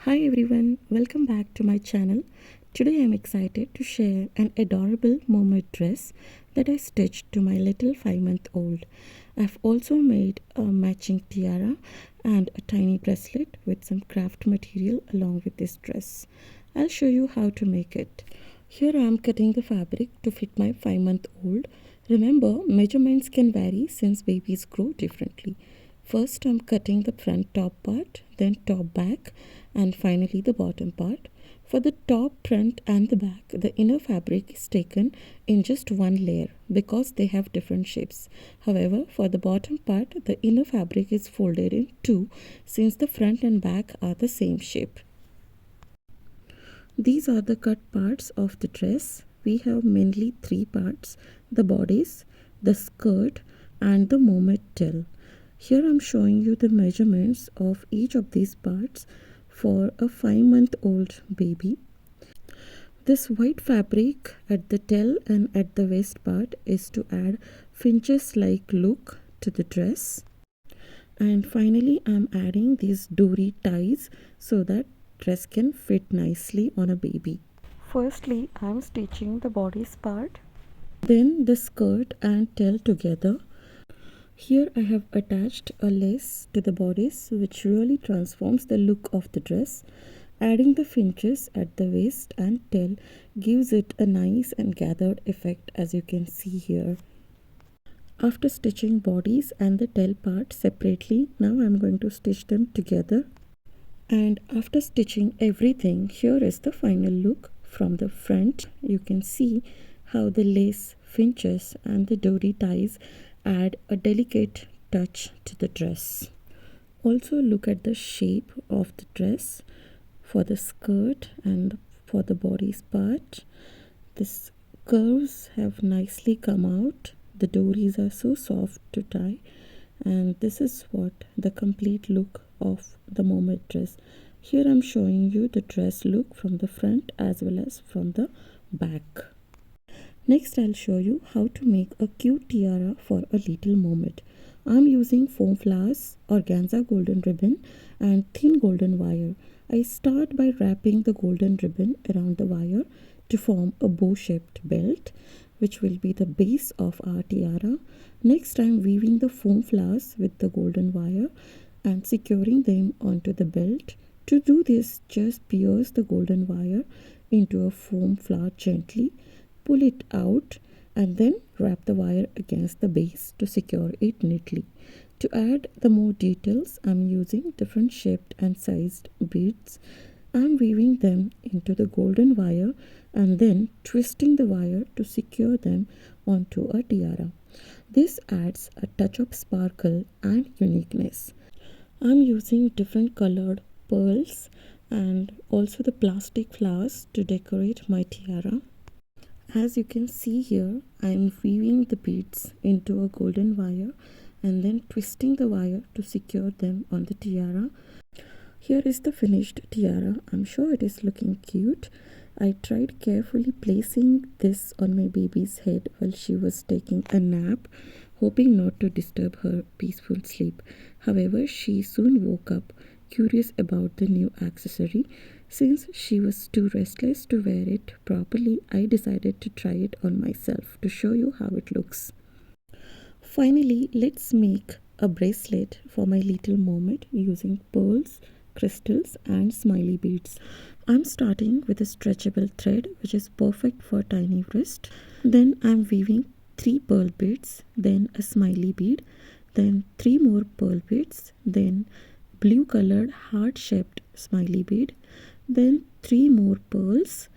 Hi everyone, welcome back to my channel. Today I'm excited to share an adorable mermaid dress that I stitched to my little 5-month-old. I've also made a matching tiara and a tiny bracelet with some craft material along with this dress. I'll show you how to make it. Here I am cutting the fabric to fit my 5-month-old. Remember, measurements can vary since babies grow differently. First I'm cutting the front top part, then top back, and finally the bottom part. For the top, front and the back, the inner fabric is taken in just one layer because they have different shapes. However, for the bottom part, the inner fabric is folded in two since the front and back are the same shape. These are the cut parts of the dress. We have mainly three parts: the bodice, the skirt, and the mermaid tail. Here I'm showing you the measurements of each of these parts for a 5-month-old baby. This white fabric at the tail and at the waist part is to add finches-like look to the dress. And finally I'm adding these dory ties so that dress can fit nicely on a baby. Firstly, I'm stitching the bodice part, then the skirt and tail together. Here I have attached a lace to the bodice which really transforms the look of the dress. Adding the finches at the waist and tail gives it a nice and gathered effect, as you can see here. After stitching bodice and the tail part separately, now I'm going to stitch them together. And after stitching everything, here is the final look from the front. You can see how the lace, finches and the dory ties add a delicate touch to the dress. Also look at the shape of the dress for the skirt and for the bodice part. These curves have nicely come out. The dories are so soft to tie, and this is what the complete look of the mermaid dress. Here I'm showing you the dress look from the front as well as from the back. Next I'll show you how to make a cute tiara for a little mermaid. I'm using foam flowers, organza golden ribbon and thin golden wire. I start by wrapping the golden ribbon around the wire to form a bow-shaped belt, which will be the base of our tiara. Next I'm weaving the foam flowers with the golden wire and securing them onto the belt. To do this, just pierce the golden wire into a foam flower gently. Pull it out and then wrap the wire against the base to secure it neatly. To add the more details, I'm using different shaped and sized beads. I'm weaving them into the golden wire and then twisting the wire to secure them onto a tiara. This adds a touch of sparkle and uniqueness. I'm using different colored pearls and also the plastic flowers to decorate my tiara. As you can see here, I am weaving the beads into a golden wire and then twisting the wire to secure them on the tiara. Here is the finished tiara. I'm sure it is looking cute. I tried carefully placing this on my baby's head while she was taking a nap, hoping not to disturb her peaceful sleep. However, she soon woke up, curious about the new accessory. Since she was too restless to wear it properly, I decided to try it on myself to show you how it looks. Finally, let's make a bracelet for my little mermaid using pearls, crystals and smiley beads. I'm starting with a stretchable thread which is perfect for tiny wrist. Then I'm weaving 3 pearl beads, then a smiley bead, then 3 more pearl beads, then blue colored heart shaped smiley bead, then 3 more pearls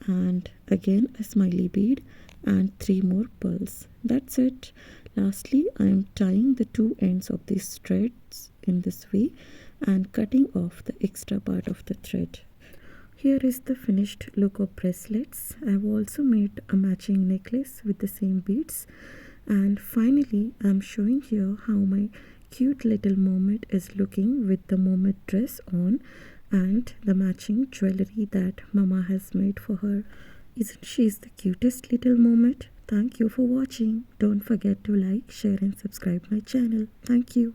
and again a smiley bead and 3 more pearls. That's it. Lastly, I am tying the 2 ends of these threads in this way and cutting off the extra part of the thread. Here is the finished look of bracelets. I have also made a matching necklace with the same beads. And finally, I am showing here how my cute little mermaid is looking with the mermaid dress on and the matching jewellery that Mama has made for her. Isn't she the cutest little mermaid? Thank you for watching. Don't forget to like, share and subscribe my channel. Thank you.